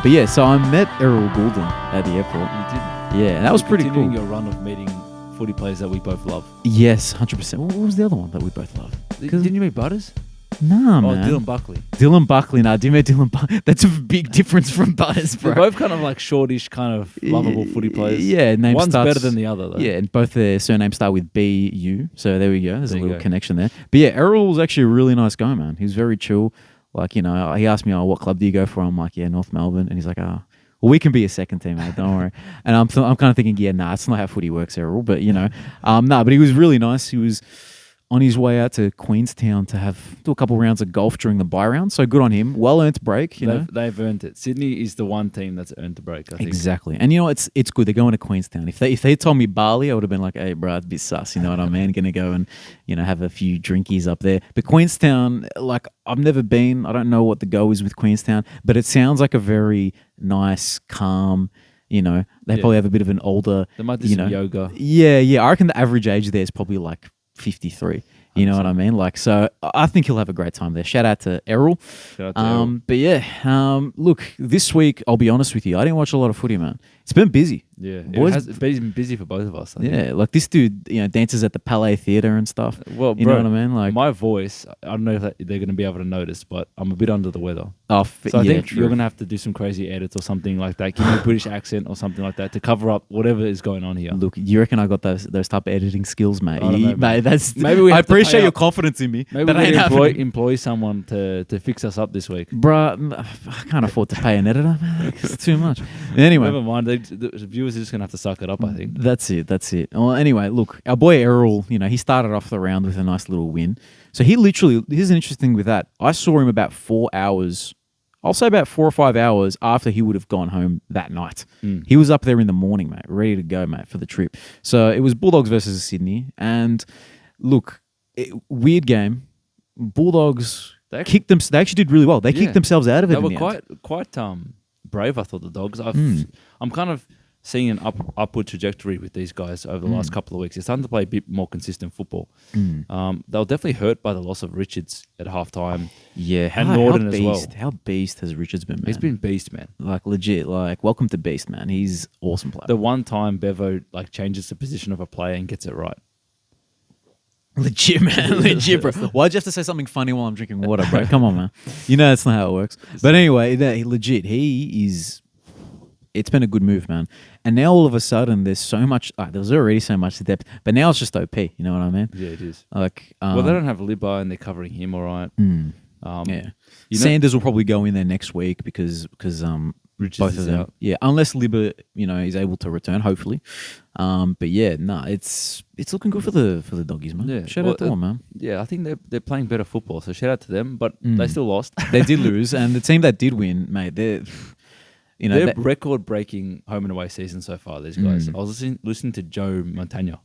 But yeah, so I met Errol Goulden at the airport. You did. Yeah, that was pretty cool. Continuing your run of meeting footy players that we both love. Yes, 100%. What was the other one that we both love? Didn't you meet Butters? Nah, Oh, man. Dylan Buckley. Dylan Buckley. Nah, I did meet Dylan Buckley. That's a big difference from Butters, bro. They're both kind of like shortish, kind of lovable footy players. Yeah, One's better than the other, though. Yeah, and both their surnames start with B-U. So there we go. There's a little go. connection there. But yeah, Errol was actually a really nice guy, man. He was very chill. Like, you know, he asked me, what club do you go for? I'm like, yeah, North Melbourne. And he's like, well, we can be a second team, mate. Don't worry. And I'm kind of thinking, yeah, nah, it's not how footy works, Errol. But, you know, but he was really nice. He was on his way out to Queenstown to do a couple rounds of golf during the bye round. So good on him. Well-earned break, you know. They've earned it. Sydney is the one team that's earned the break, I think. Exactly. And, you know, it's good. They're going to Queenstown. If they told me Bali, I would have been like, hey, bro, it's a bit sus. You know what I mean? Going to go and, you know, have a few drinkies up there. But Queenstown, like, I've never been. I don't know what the go is with Queenstown. But it sounds like a very nice, calm, you know, they probably have a bit of an older, They might do some yoga. Yeah. I reckon the average age there is probably like 53. You know what I mean? Like, so I think he'll have a great time there. Shout out to Errol. But yeah, look, this week, I'll be honest with you, I didn't watch a lot of footy, man. It's been busy. Yeah, Boys, it's been busy for both of us. I think. Yeah, like this dude, you know, dances at the Palais Theatre and stuff. Well, you bro, know what I mean? Like my voice, I don't know if they're going to be able to notice, but I'm a bit under the weather. So I think you're going to have to do some crazy edits or something like that. Give me a British accent or something like that to cover up whatever is going on here. Look, you reckon I got those type of editing skills, mate? I don't know, mate, that's maybe I appreciate your confidence in me. Maybe that we ain't need to happening. employ someone to fix us up this week. Bruh, I can't afford to pay an editor, man. It's too much. Anyway. Never mind. The viewers are just going to have to suck it up, I think. That's it. Well, anyway, look, our boy Errol, you know, he started off the round with a nice little win. So he literally, here's an interesting thing with that. I saw him about 4 hours, I'll say about 4 or 5 hours after he would have gone home that night. He was up there in the morning, mate, ready to go, mate, for the trip. So it was Bulldogs versus Sydney. And look, weird game. Bulldogs they actually did really well. They kicked themselves out of it. They were quite brave, I thought, the Dogs. I'm kind of seeing an upward trajectory with these guys over the last couple of weeks. They're starting to play a bit more consistent football. They were definitely hurt by the loss of Richards at halftime. Yeah, and Norden as well. How beast has Richards been, man? He's been beast, man. Like legit, like welcome to beast, man. He's awesome player. The one time Bevo like changes the position of a player and gets it right. Legit, man. Legit, bro. Why'd you have to say something funny while I'm drinking water, bro? Come on, man. You know that's not how it works. But anyway, legit, he is... It's been a good move, man. And now all of a sudden, there's so much... there's already so much depth, but now it's just OP. You know what I mean? Yeah, it is. Like, well, they don't have Libba and they're covering him all right. Yeah. Sanders will probably go in there next week because Richards both of them. out. Yeah, unless Libba, you know, is able to return, hopefully. But yeah, it's looking good for the doggies, man. Yeah. Shout out to them, man. Yeah, I think they're playing better football, so shout out to them. But they still lost. They did lose, and the team that did win, mate, they're record-breaking home and away season so far. These guys. I was listening to Joe Montagna,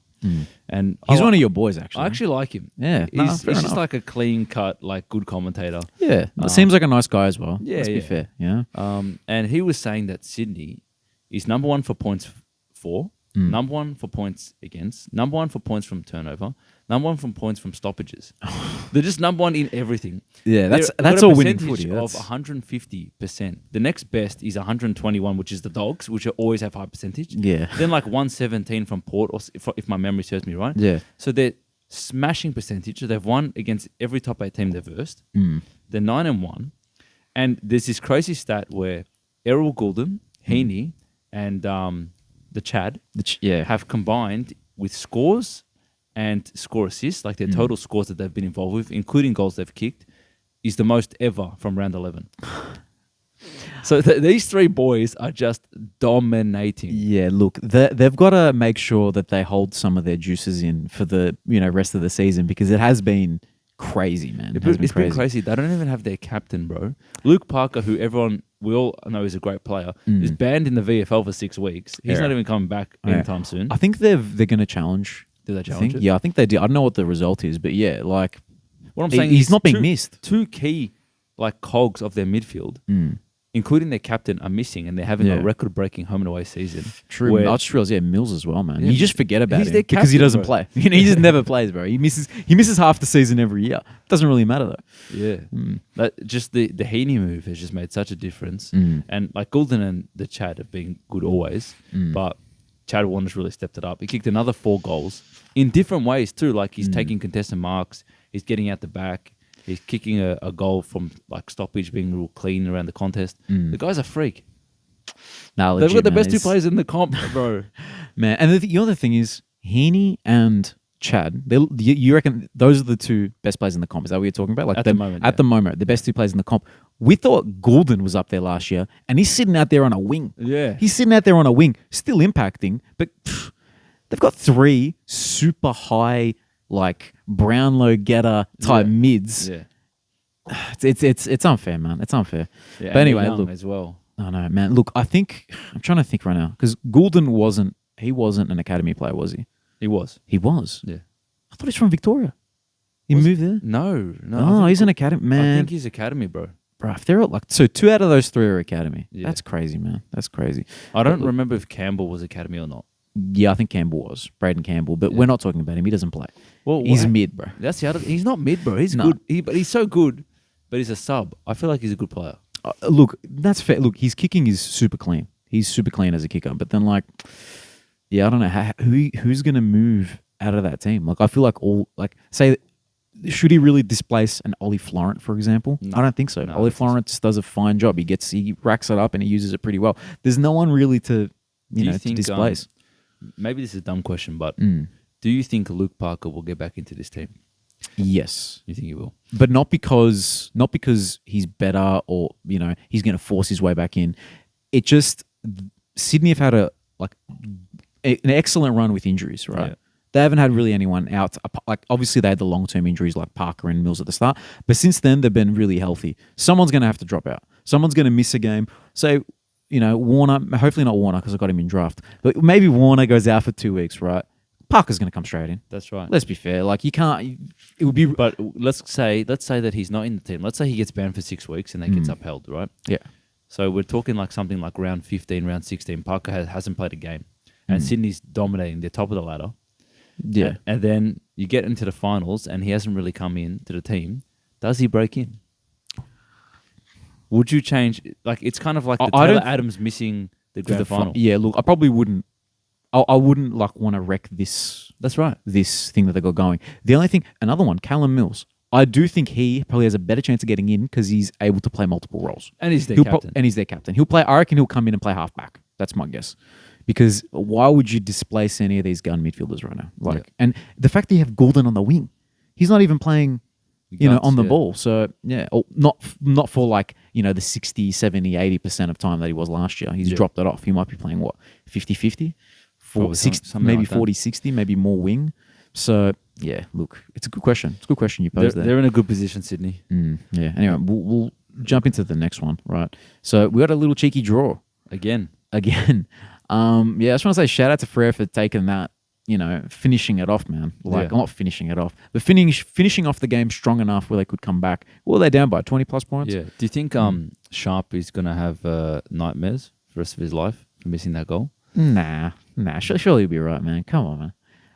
and he's one of your boys. Actually, I actually like him. Yeah, he's just like a clean-cut, like good commentator. Yeah, seems like a nice guy as well. Yeah, let's be fair. Yeah. And he was saying that Sydney is number one for points for, number one for points against, number one for points from turnover, number one from points from stoppages. They're just number one in everything. Yeah, that's all winning footy. Of 150%. The next best is 121, which is the Dogs, which always have high percentage. Yeah. Then like 117 from Port, or if my memory serves me right. Yeah. So they're smashing percentage. They've won against every top 8 team they've versed. They're 9-1. And there's this crazy stat where Errol Goulden, Heaney, and the Chad have combined with scores and score assists, like their total scores that they've been involved with, including goals they've kicked, is the most ever from round 11. So these three boys are just dominating. Yeah, look, they've got to make sure that they hold some of their juices in for the rest of the season, because it has been crazy, man. It's been crazy. They don't even have their captain, bro. Luke Parker, who we all know is a great player, is banned in the VFL for 6 weeks. He's not even coming back anytime soon. I think they're going to challenge. Did they challenge it? Yeah, I think they did. I don't know what the result is, but yeah, like what I'm saying he's not being missed. Two key like cogs of their midfield including their captain, are missing, and they're having Yeah. a record-breaking home and away season. True. where- I just realized, Mills as well, man. Yeah, You just forget about he's him their because he captain, doesn't bro. play. He just never plays, bro. He misses half the season every year. Doesn't really matter though. Yeah, just the Heaney move has just made such a difference. Mm. And like Goulden and the Chad have been good always, but Chad Warner's really stepped it up. He kicked another 4 goals in different ways too. Like he's taking contested marks, he's getting out the back, he's kicking a goal from like stoppage, being real clean around the contest. The guy's a freak. Nah, They've legit, got the man. best 2 He's- players in the comp, bro. Man, and the other thing is, Heaney and Chad, you reckon those are the 2 best players in the comp? Is that what you're talking about? Like At the moment, At yeah. the moment, the best 2 players in the comp. We thought Goulden was up there last year, and he's sitting out there on a wing. Yeah. He's sitting out there on a wing, still impacting, but they've got 3 super high, like Brownlow getter type Yeah. mids. Yeah, It's unfair, man. It's unfair. yeah. But and anyway, Young look. as well. I know, man. Look, I'm trying to think right now because Goulden wasn't an academy player, was he? He was. He was. Yeah. I thought he's from Victoria. He Was- moved there. No. I Oh, think he's an Gould- academy I man. think he's academy, bro. Bro, if they're like 2 out of those 3 are academy. Yeah. That's crazy, man. That's crazy. I don't look- remember if Campbell was academy or not. Yeah, I think Campbell was Braden Campbell, but Yeah. we're not talking about him. He doesn't play. Well, He's what- mid, bro. That's the other. He's not mid, bro. He's No. good. But he's so good. But he's a sub. I feel like he's a good player. Look, that's fair. Look, his kicking is super clean. He's super clean as a kicker. But then, like, yeah, I don't know who's gonna move out of that team. Like, I feel like should he really displace an Ollie Florent, for example? No. I don't think so. No, I Ollie don't think so. Florent just does a fine job. He racks it up and he uses it pretty well. There's no one really to to displace. Maybe this is a dumb question, but Mm. do you think Luke Parker will get back into this team? Yes. You think he will? But not because he's better or he's going to force his way back in. It just Sydney have had an excellent run with injuries, right? Yeah. They haven't had really anyone out. Like obviously they had the long-term injuries like Parker and Mills at the start, but since then they've been really healthy. Someone's going to have to drop out. Someone's going to miss a game. So Warner, hopefully not Warner because I got him in draft, but maybe Warner goes out for 2 weeks, right? Parker's going to come straight in. That's right. Let's be fair. Like you can't. It would be. But let's say that he's not in the team. Let's say he gets banned for 6 weeks and that gets upheld, right? Yeah. So we're talking like something like round 15, round 16. Parker hasn't played a game, and Sydney's dominating. They're top of the ladder. Yeah. And then you get into the finals, and he hasn't really come in to the team. Does he break in? Would you change? Like it's kind of like the I Taylor don't- Adams missing the For grand the final. Yeah. Look, I probably wouldn't. I wouldn't like want to wreck this That's right. thing that they got going. The only thing, another one, Callum Mills. I do think he probably has a better chance of getting in because he's able to play multiple roles. And he's their He'll captain. and he's their captain. He'll play. I reckon he'll come in and play halfback. That's my guess. Because why would you displace any of these gun midfielders right now? Like, Yeah. and the fact that you have Goulden on the wing, he's not even playing, Guts, on the yeah. ball. So yeah, or not for like the 60, 70, 80% of time that he was last year. He's Yeah. dropped it off. He might be playing what 50-50, Probably 60, something maybe like that. 40-60, maybe more wing. So yeah, look, it's a good question. It's a good question you posed there. They're in a good position, Sydney. Yeah. Anyway, we'll jump into the next one, right? So we got a little cheeky draw Again. again. I just want to say shout out to Frere for taking that, finishing it off, man. Like, Yeah. not finishing it off, but finishing off the game strong enough where they could come back. What were they down by? 20 plus points? Yeah. Do you think Sharp is going to have nightmares for the rest of his life for missing that goal? Nah. Surely you'll be right, man. Come on, man.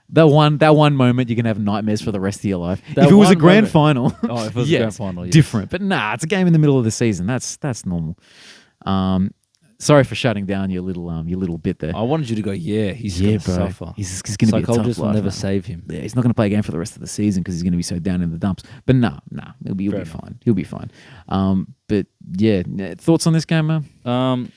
That one moment you're gonna have nightmares for the rest of your life. That If it was a one grand moment. final, Oh, if it was a yes, grand final, yes. different. But nah, it's a game in the middle of the season. That's normal. Sorry for shutting down your little bit there. I wanted you to go, he's Yeah, going to bro. suffer. He's going to be a tough Psychologists will life, never man. save him. Yeah, he's not going to play a game for the rest of the season because he's going to be so down in the dumps. But nah, he'll be Fair enough. fine. He'll be fine. But yeah, thoughts on this game, man?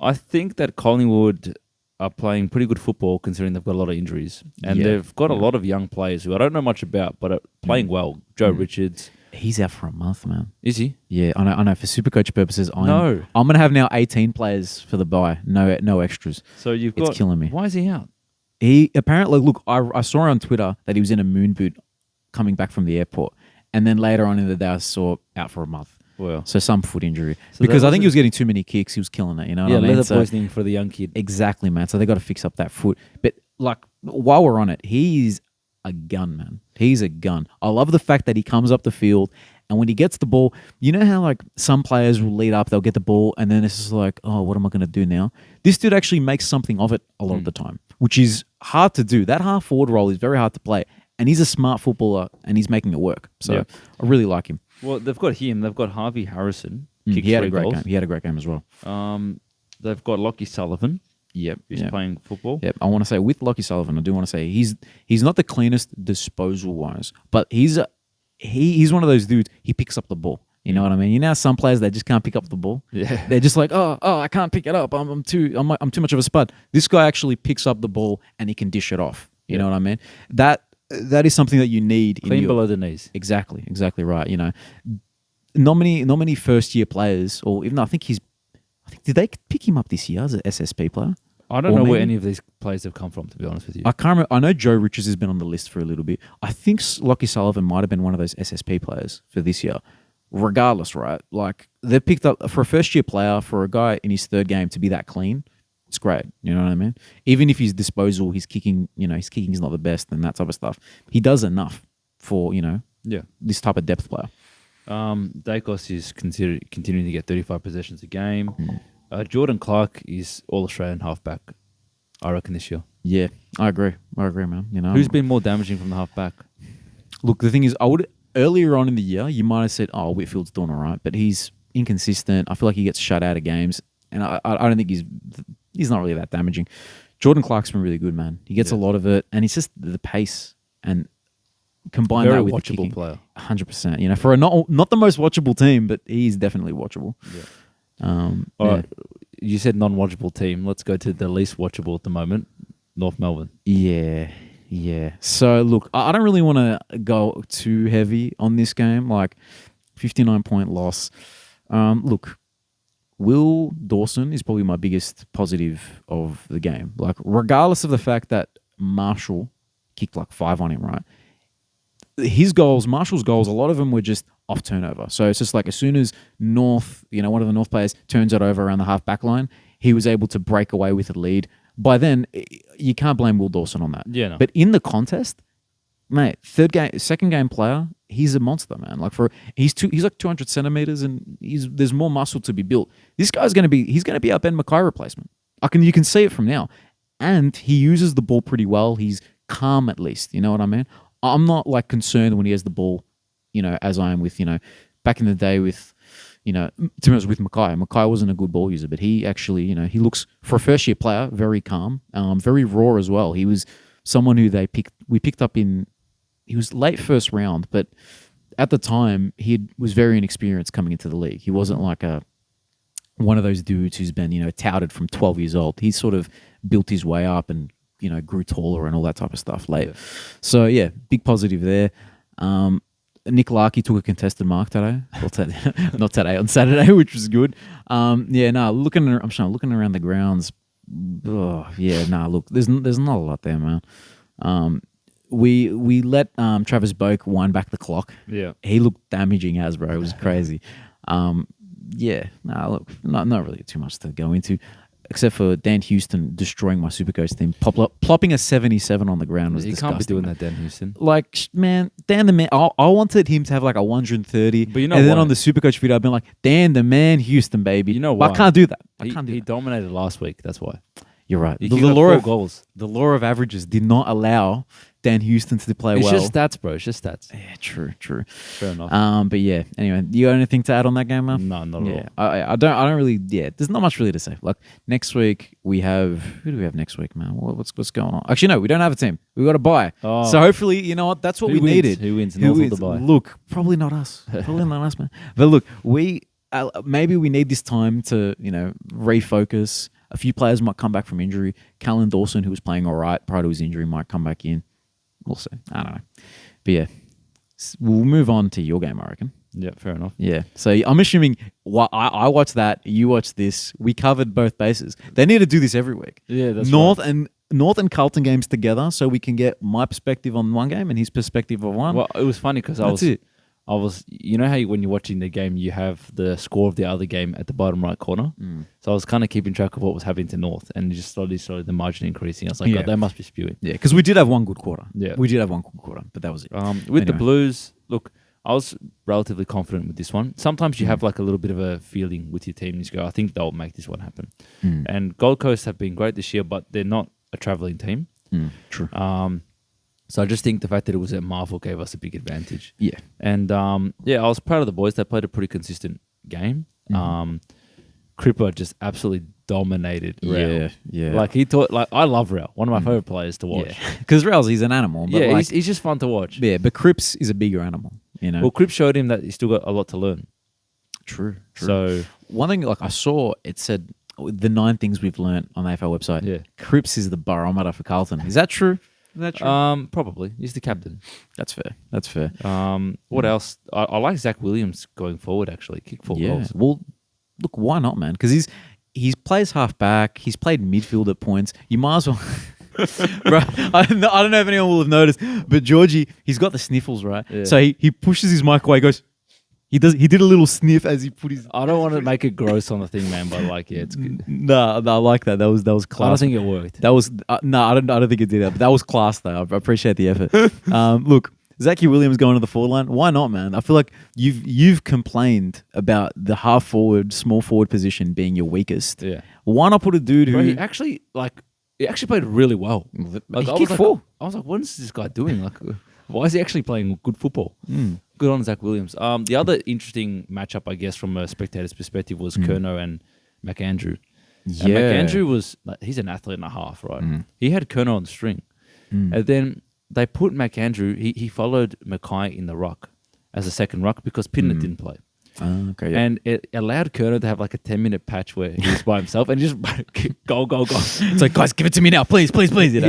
I think that Collingwood are playing pretty good football considering they've got a lot of injuries. And Yeah. they've got a lot of young players who I don't know much about, but are playing well. Joe Richards. He's out for a month, man. Is he? Yeah, I know. For Supercoach purposes, I'm No. going to have now 18 players for the bye. No extras. So you've It's got... killing me. Why is he out? He apparently, look, I saw on Twitter that he was in a moon boot coming back from the airport. And then later on in the day, I saw out for a month. Well, So some foot injury. So because that I think wasn't- he was getting too many kicks. He was killing it, you know what yeah, I mean? leather So- poisoning for the young kid. Exactly, man. So they got to fix up that foot. But like, while we're on it, he's a gun, man. He's a gun. I love the fact that he comes up the field And when he gets the ball, you know how like some players will lead up, they'll get the ball, and then it's just like, oh, what am I going to do now? This dude actually makes something of it a lot of the time, which is hard to do. That half forward role is very hard to play. And he's a smart footballer, and he's making it work. So I really like him. Well, they've got him. They've got Harvey Harrison. He had a great game. He had a great game as well. They've got Lockie Sullivan. Yep. Who's playing football. Yep. I want to say with Lockie Sullivan, I do want to say he's not the cleanest disposal wise, but he's one of those dudes. He picks up the ball. You know what I mean? You know, some players they just can't pick up the ball. Yeah. They're just like, oh, I can't pick it up. I'm too much of a spud. This guy actually picks up the ball and he can dish it off. You know what I mean? That is something that you need. Clean below the knees. Exactly right. You know, not many first year players, or even I think did they pick him up this year as an SSP player? I don't know where any of these players have come from, to be honest with you. I can't remember. I know Joe Richards has been on the list for a little bit. I think Lockie Sullivan might have been one of those SSP players for this year. Regardless, right? Like they picked up for a first year player, for a guy in his third game to be that clean. It's great. You know what I mean? Even if his disposal, his kicking is not the best and that type of stuff. He does enough for, this type of depth player. Dacos is continuing to get 35 possessions a game. Jordan Clark is All-Australian halfback, I reckon, this year. Yeah, I agree, man. You know, who's been more damaging from the halfback? Look, the thing is, earlier on in the year, you might have said, oh, Whitfield's doing all right, but he's inconsistent. I feel like he gets shut out of games, and I don't think he's not really that damaging. Jordan Clark's been really good, man. He gets a lot of it, and it's just the pace and combine Very that with watchable the kicking. Player. 100%. You know, for a not the most watchable team, but he's definitely watchable. Yeah. All right. You said non-watchable team. Let's go to the least watchable at the moment, North Melbourne. Yeah. So look, I don't really want to go too heavy on this game. Like 59-point loss. Look, Will Dawson is probably my biggest positive of the game. Like, regardless of the fact that Marshall kicked like 5 on him, right? Marshall's goals, a lot of them were just off turnover. So it's just like as soon as North, one of the North players turns it over around the half back line, he was able to break away with a lead. By then, you can't blame Will Dawson on that. Yeah, no. But in the contest, mate, second game player, he's a monster, man. Like he's like 200 centimeters, and there's more muscle to be built. This guy's gonna be our Ben Mackay replacement. You can see it from now, and he uses the ball pretty well. He's calm at least. You know what I mean? I'm not like concerned when he has the ball, as I am with back in the day with. To be honest, with Mackay. Mackay wasn't a good ball user, but he actually, he looks, for a first-year player, very calm, very raw as well. He was someone who we picked up he was late first round, but at the time, he was very inexperienced coming into the league. He wasn't like one of those dudes who's been, touted from 12 years old. He sort of built his way up and, grew taller and all that type of stuff late. Yeah. So, yeah, big positive there. Nick Larkey took a contested mark today. Not today, on Saturday, which was good. Looking around the grounds. Look, there's not a lot there, man. We let Travis Boak wind back the clock. Yeah. He looked damaging as, bro. It was crazy. Look, not really too much to go into. Except for Dan Houston destroying my Supercoach team, plopping a 77 on the ground was disgusting. You can't be doing that, Dan Houston. Like, man, Dan the man. I wanted him to have like a 130. But and then on the Supercoach video, I've been like, Dan the man Houston, baby. You know why? But I can't do that. He dominated last week. That's why. You're right. The law of goals. The law of averages did not allow Dan Houston to play well. It's just stats, bro. It's just stats. Yeah, true. Fair enough. But yeah. Anyway, you got anything to add on that game, man? No, not at all. I don't really. Yeah, there's not much really to say. Like next week we have. Who do we have next week, man? What's going on? Actually, no, we don't have a team. We got a bye. Oh. So hopefully, you know what? That's what we needed. Who wins? North or the bye? Look, probably not us. Probably not us, man. But look, maybe we need this time to refocus. A few players might come back from injury. Callan Dawson, who was playing all right prior to his injury, might come back in. We'll see. I don't know. But yeah, we'll move on to your game, I reckon. Yeah, fair enough. Yeah. So I'm assuming I watched that, you watched this. We covered both bases. They need to do this every week. Yeah, that's North right. North and Carlton games together so we can get my perspective on one game and his perspective on one. Well, it was funny because I was, you know how when you're watching the game, you have the score of the other game at the bottom right corner. So I was kind of keeping track of what was happening to North, and just slowly the margin increasing. I was like, God, they must be spewing. Yeah, because we did have one good quarter. Yeah, we did have one good quarter, but that was it. With the Blues, look, I was relatively confident with this one. Sometimes you have like a little bit of a feeling with your team. You just go, I think they'll make this one happen. And Gold Coast have been great this year, but they're not a travelling team. True. So I just think the fact that it was at Marvel gave us a big advantage. Yeah. And I was proud of the boys. They played a pretty consistent game. Cripper just absolutely dominated Real. Yeah. Like he taught. Like I love Real. One of my favorite players to watch. Because Rails, he's an animal. But Yeah, like, he's just fun to watch. yeah, but Cripps is a bigger animal. You know. Well, Cripps showed him that he's still got a lot to learn. True. So one thing, like I saw, it said the 9 things we've learned on the AFL website. Yeah. Cripps is the barometer for Carlton. Is that true? Is that true? probably he's the captain. That's fair. What else? I like Zach Williams going forward. Actually, kick 4 goals. Well, look, why not, man? Because he plays half back. He's played midfield at points. You might as well. Bro, I don't know if anyone will have noticed, but Georgie, he's got the sniffles, right? Yeah. So he pushes his mic away. He goes. He did a little sniff as he put his. I don't want to make it gross on the thing, man, but like, yeah, it's good. No, I like that. That was class. I don't think it worked. That was no, I don't think it did that. But that was class, though. I appreciate the effort. Look, Zachy Williams going to the forward line. Why not, man? I feel like you've complained about the half forward, small forward position being your weakest. Yeah. Why not put a dude who Bro, he actually played really well. Like, he kicked 4. I was like, what is this guy doing? Like, why is he actually playing good football? Good on Zach Williams. The other interesting matchup, I guess, from a spectator's perspective was Kerno and McAndrew. Yeah. And McAndrew was, he's an athlete and a half, right? He had Kerno on the string. And then they put McAndrew, he followed Mackay in the ruck as a second ruck because Pinnett didn't play. Okay, yeah. And it allowed Kerno to have like a 10-minute patch where he was by himself and he just goal. It's like, guys, give it to me now, please. You know?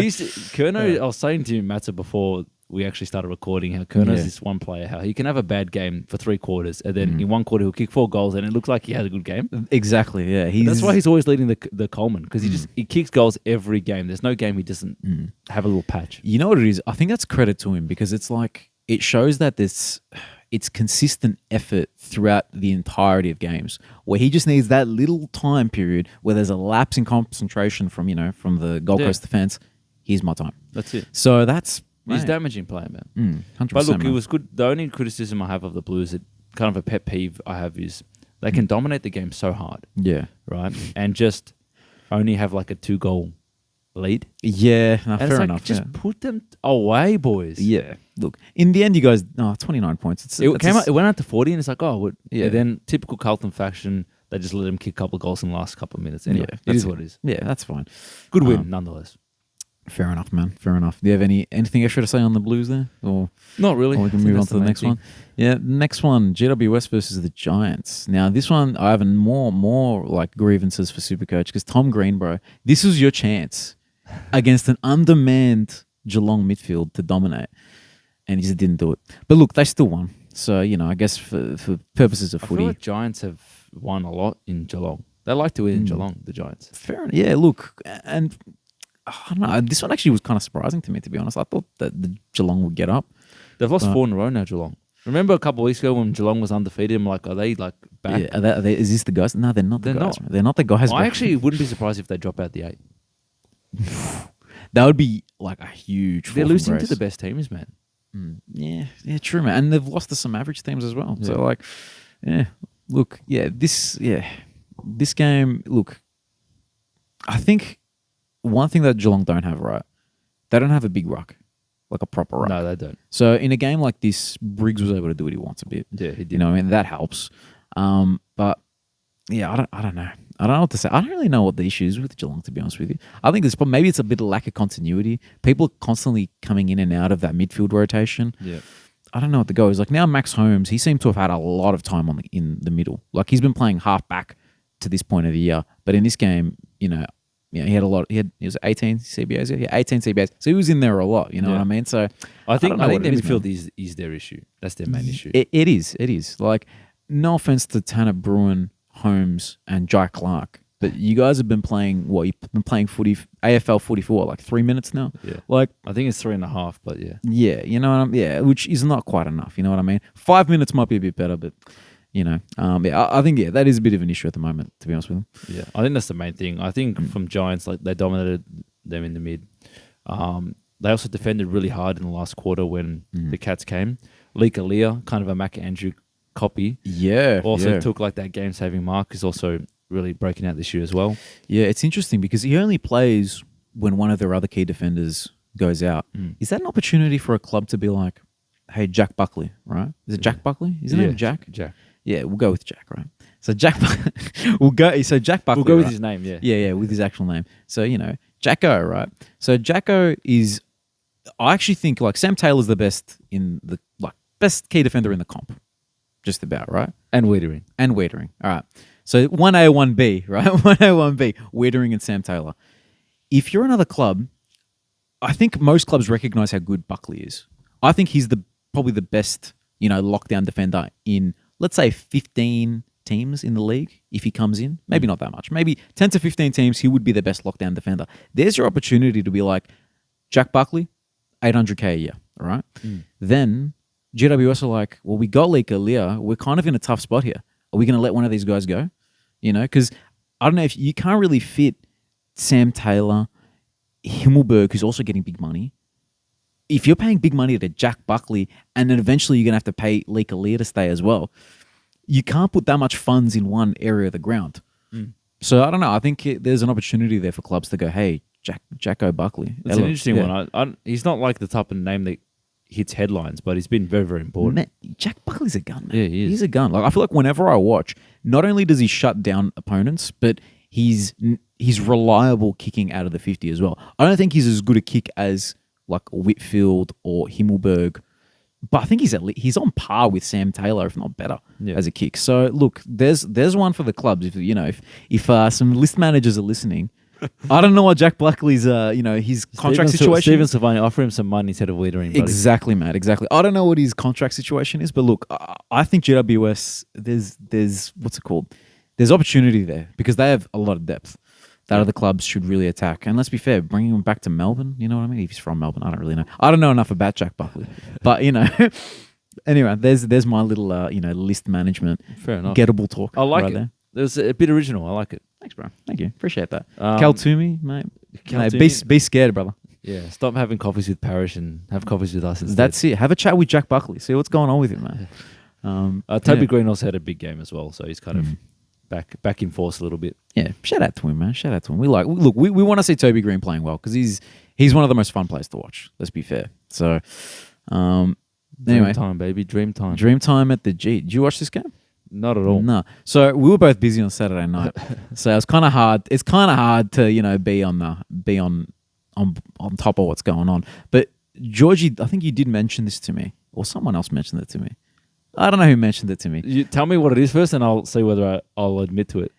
Kerno, I was saying to Matza before we actually started recording how Kerno's this one player, how he can have a bad game for 3 quarters and then in 1 quarter he'll kick 4 goals and it looks like he had a good game. Exactly, yeah. That's why he's always leading the Coleman because he kicks goals every game. There's no game he doesn't have a little patch. You know what it is? I think that's credit to him because it's like it shows that it's consistent effort throughout the entirety of games where he just needs that little time period where there's a lapse in concentration from the Gold Coast defense. Here's my time. That's it. So that's He's a damaging player, man. 100%. But look, man. it was good. The only criticism I have of the Blues, kind of a pet peeve I have, is they can dominate the game so hard, Yeah. right? And just only have like a 2-goal lead. Yeah, no, And fair it's like, enough. just put them away, boys. Yeah. Look, in the end, you guys, 29 points. It went out to 40, and it's like, Yeah. And then typical Carlton faction, they just let him kick a couple of goals in the last couple of minutes. Anyway, it is what it is. Yeah, that's fine. Good win, nonetheless. Fair enough, man. Fair enough. Do you have anything extra to say on the Blues there? Or Not really. we can move on to the next one. Yeah, next one, GWS versus the Giants. Now, this one, I have more like grievances for Supercoach because Tom Green, bro, this was your chance against an undermanned Geelong midfield to dominate, and he just didn't do it. But look, they still won. So, I guess for purposes of I footy. feel like Giants have won a lot in Geelong. They like to win in Geelong, the Giants. Fair enough. Yeah, look, and I don't know. This one actually was kind of surprising to me, to be honest. I thought that the Geelong would get up. They've lost 4 in a row now, Geelong. Remember a couple of weeks ago when Geelong was undefeated? I'm like, are they like back? Yeah, are they, is this the guys? No, they're not the They're guys. not. Man. They're not the guys. I actually wouldn't be surprised if they drop out the 8. That would be like a huge. They're fall from losing to grace. the best teams, man. Yeah, true, man. And they've lost to some average teams as well. Yeah. So like, look, this game, look, I think one thing that Geelong don't have, right? They don't have a big ruck, like a proper ruck. No, they don't. So in a game like this, Briggs was able to do what he wants a bit. Yeah, he did. You know what I mean? That helps. But yeah, I don't know. I don't know what to say. I don't really know what the issue is with Geelong, to be honest with you. I think maybe it's a bit of lack of continuity. People are constantly coming in and out of that midfield rotation. Yeah. I don't know what the go is. Like now, Max Holmes, he seemed to have had a lot of time in the middle. Like he's been playing half back to this point of the year, but in this game, he had a lot. He was 18 CBAs. Yeah, 18 CBAs. So he was in there a lot. You know what I mean? So I think their midfield is their issue. That's their main issue. It is. Like no offense to Tanner Bruin, Holmes, and Jai Clark, but you guys have been playing You've been playing footy, AFL footy for like 3 minutes now. Yeah. Like I think it's 3.5, but yeah. Yeah, you know what I mean? Yeah, which is not quite enough. You know what I mean? 5 minutes might be a bit better, but I think that is a bit of an issue at the moment, to be honest with you. Yeah, I think that's the main thing. I think from Giants, like they dominated them in the mid. They also defended really hard in the last quarter when the Cats came. Lika Lear, kind of a Mac Andrew copy. Yeah. Also yeah. took like that game-saving mark. Is also really breaking out this year as well. Yeah, it's interesting because he only plays when one of their other key defenders goes out. Is that an opportunity for a club to be like, hey, Jack Buckley, right? Is it Jack Buckley? Is his name Jack? Jack. Yeah, we'll go with Jack, right? So Jack, So Jack Buckley. We'll go with right? his name. Yeah. Yeah, with his actual name. So Jacko, right? So Jacko is. I actually think like Sam Taylor's the best in the best key defender in the comp, just about right. And Wiedering. All right. So 1A, 1B, right? 1A, 1B, Wiedering and Sam Taylor. If you're another club, I think most clubs recognize how good Buckley is. I think he's probably the best, lockdown defender in, let's say, 15 teams in the league if he comes in. Maybe not that much. Maybe 10 to 15 teams, he would be the best lockdown defender. There's your opportunity to be like, Jack Buckley, 800K a year, all right? Then GWS are like, well, we got Lika Lear. We're kind of in a tough spot here. Are we going to let one of these guys go? Because I don't know if you can't really fit Sam Taylor, Himmelberg, who's also getting big money. If you're paying big money to Jack Buckley and then eventually you're going to have to pay Lika Lear to stay as well, you can't put that much funds in one area of the ground. So I don't know. I think there's an opportunity there for clubs to go, hey, Jacko Buckley. It's an interesting one. He's not like the type of name that hits headlines, but he's been very, very important. Man, Jack Buckley's a gun, man. Yeah, he is. He's a gun. Like I feel like whenever I watch, not only does he shut down opponents, but he's reliable kicking out of the 50 as well. I don't think he's as good a kick as like Whitfield or Himmelberg, but I think he's on par with Sam Taylor, if not better, as a kick. So look, there's one for the clubs. If some list managers are listening, I don't know what Jack Buckley's his contract situation. Steven Savani, offer him some money instead of Wiedering. Buddy. Exactly, Matt. Exactly. I don't know what his contract situation is, but look, I think GWS there's what's it called? There's opportunity there because they have a lot of depth that other clubs should really attack. And let's be fair, bringing him back to Melbourne, you know what I mean? If he's from Melbourne, I don't really know. I don't know enough about Jack Buckley, but anyway, there's my little list management. Fair enough. Gettable talk. I like it. There. There's a bit original. I like it. Thanks, bro. Thank you. Appreciate that. Cal Toomey, mate. Toomey. Be scared, brother. Yeah. Stop having coffees with Parrish and have coffees with us instead. That's it. Have a chat with Jack Buckley. See what's going on with him, man. Toby Green also had a big game as well, so he's kind of back in force a little bit. Yeah, shout out to him, man. Shout out to him. We want to see Toby Green playing well because he's one of the most fun players to watch. Let's be fair. So, anyway, Dream time, baby. Dream time. Dream time at the G. Did you watch this game? Not at all. No. So we were both busy on Saturday night. So it was kind of hard. It's kind of hard to be on top of what's going on. But Georgie, I think you did mention this to me, or someone else mentioned it to me. I don't know who mentioned it to me. You tell me what it is first, and I'll see whether I'll admit to it.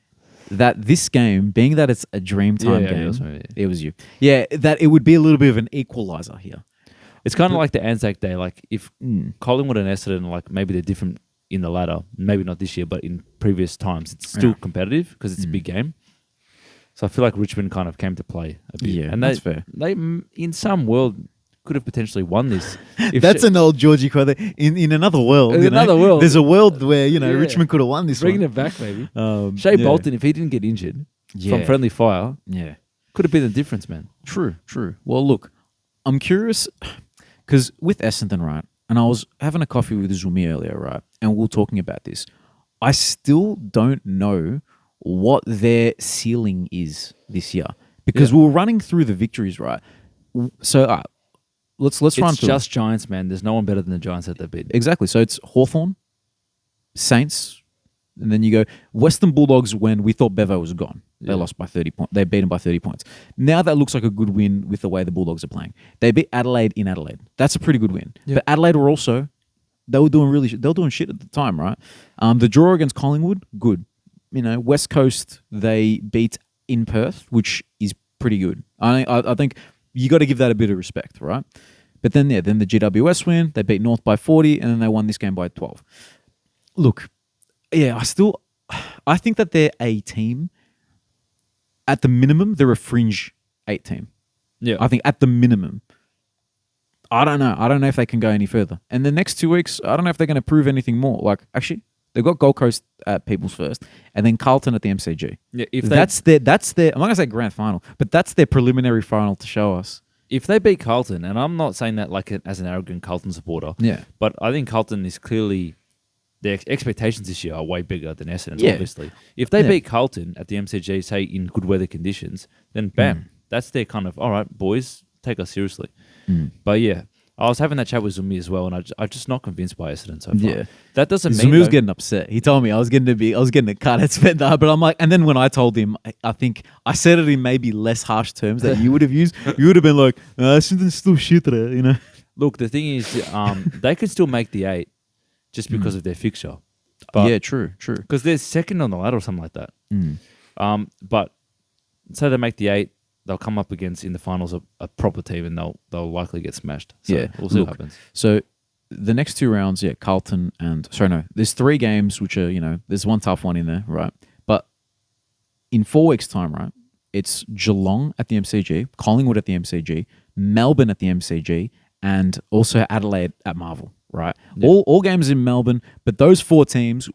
That this game, being that it's a Dreamtime game, it was you. Yeah, that it would be a little bit of an equalizer here. It's kind of like the Anzac Day. Like if Collingwood and Essendon, like maybe they're different in the ladder, maybe not this year, but in previous times, it's still competitive because it's a big game. So I feel like Richmond kind of came to play a bit. Yeah, and that's fair. They, in some world, could have potentially won this. That's an old Georgie quote. In another world, world, there's a world where Richmond could have won this. Bringing one. it back, maybe. Shea Bolton, if he didn't get injured from friendly fire, could have been the difference, man. True. Well, look, I'm curious because with Essendon, right, and I was having a coffee with Zumi earlier, right, and we were talking about this. I still don't know what their ceiling is this year because we were running through the victories, right. So. Let's run through. It's just Giants, man. There's no one better than the Giants that they beat. Exactly. So it's Hawthorn, Saints, and then you go Western Bulldogs when we thought Bevo was gone. They lost by 30 points. They beat them by 30 points. Now that looks like a good win with the way the Bulldogs are playing. They beat Adelaide in Adelaide. That's a pretty good win. Yeah. But Adelaide were also they were doing shit at the time, right? The draw against Collingwood, good. West Coast they beat in Perth, which is pretty good. I think you got to give that a bit of respect, right? But then the GWS win, they beat North by 40, and then they won this game by 12. Look, I think that they're a team. At the minimum, they're a fringe 8 team. Yeah. I think at the minimum. I don't know. I don't know if they can go any further. And the next 2 weeks, I don't know if they're going to prove anything more. Like, actually, they've got Gold Coast at People's First, and then Carlton at the MCG. Yeah, that's their. I'm not going to say grand final, but that's their preliminary final to show us. if they beat Carlton, and I'm not saying that like as an arrogant Carlton supporter, Yeah. but I think Carlton is clearly their expectations this year are way bigger than Essendon. Yeah. Obviously, if they Yeah. beat Carlton at the MCG, say in good weather conditions, then bam, that's their kind of all right, boys, take us seriously. But yeah, I was having that chat with Zumi as well, and I'm just not convinced by Essendon so far. Yeah. That doesn't mean Zumi was though- getting upset. He told me I was getting a cut at Spender, but I'm like, and then when I told him, I think I said it in maybe less harsh terms that you would have used. You would have been like, Essendon's still shit, you know. Look, the thing is, they could still make the 8 just because of their fixture. But Yeah, true. because they're second on the ladder or something like that. But say they make the 8, they'll come up against in the finals a proper team, and they'll likely get smashed. So Yeah, we'll see look, what happens. So the next 2 rounds, yeah, Carlton and there's 3 games which are, there's one tough one in there, right? But in 4 weeks' time, right, it's Geelong at the MCG, Collingwood at the MCG, Melbourne at the MCG, and also Adelaide at Marvel, right? Yeah. All games in Melbourne, but those 4 teams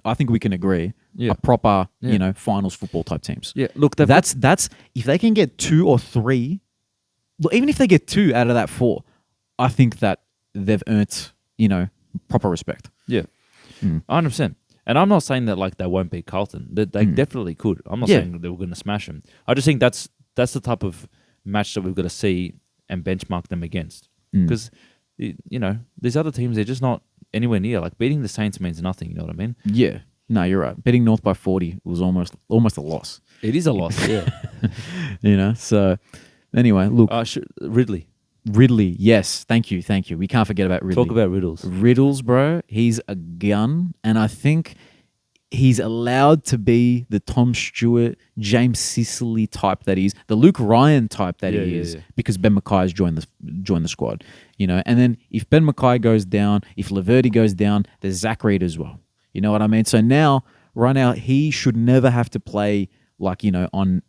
I think we can agree Yeah. are proper, Yeah. finals football type teams. Yeah, look, That's if they can get 2 or 3, look, even if they get 2 out of that 4, I think that they've earned, proper respect. yeah, 100%. And I'm not saying that like they won't beat Carlton. They definitely could. I'm not Yeah. saying they were going to smash them. I just think that's the type of match that we've got to see and benchmark them against. Because these other teams, they're just not anywhere near. Like beating the Saints means nothing. You know what I mean? Yeah. No, you're right. Betting North by 40 was almost a loss. It is a loss. Yeah. So anyway, look, Ridley. Ridley, yes, thank you. We can't forget about Ridley. Talk about Riddles. Riddles, bro. He's a gun, and I think he's allowed to be the Tom Stewart, James Sicily type that he's, the Luke Ryan type that he is, because Ben Mackay's joined the squad, And then if Ben Mackay goes down, if Laverty goes down, there's Zach Reed as well. You know what I mean? So right now, he should never have to play on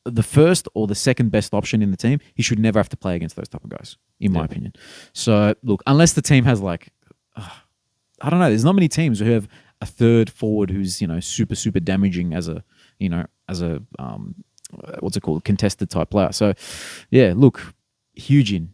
the first or the second best option in the team. He should never have to play against those type of guys, in my opinion. So look, unless the team has I don't know, there's not many teams who have a third forward who's super super damaging as a what's it called, contested type player. So yeah, look, huge in,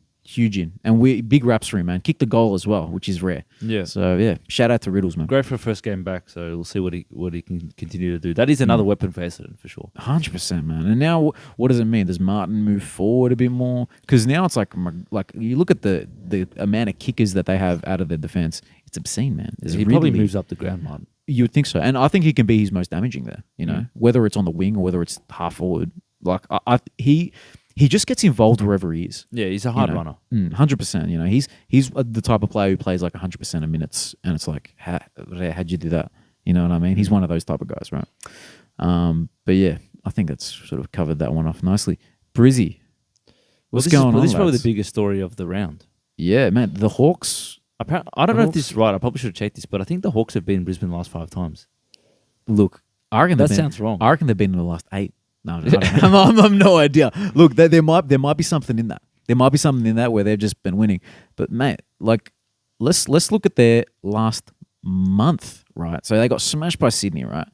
and we big raps for him, man. Kicked the goal as well, which is rare. Yeah. So yeah, shout out to Riddles, man. Great for a first game back, so we'll see what he can continue to do. That is another weapon for Essendon, for sure. 100%, man. And now, what does it mean? Does Martin move forward a bit more? Because now it's like you look at the amount of kickers that they have out of their defense. It's obscene, man. He probably moves up the ground, Martin. You would think so, and I think he can be his most damaging there. Whether it's on the wing or whether it's half forward. Like he just gets involved wherever he is. Yeah, he's a hard runner. 100%. He's the type of player who plays like 100% of minutes, and it's like, how'd you do that? You know what I mean? He's one of those type of guys, right? But yeah, I think that's sort of covered that one off nicely. Brizzy, what's going on? This is probably lads? the biggest story of the round. Yeah, man. The Hawks. I don't know if this is right. I probably should have checked this, but I think the Hawks have been in Brisbane the last 5 times. Look, I reckon That sounds wrong. I reckon they've been in the last 8. No, I don't know. I've no idea. Look, there might be something in that. There might be something in that where they've just been winning. But mate, like, let's look at their last month, right? So they got smashed by Sydney, right?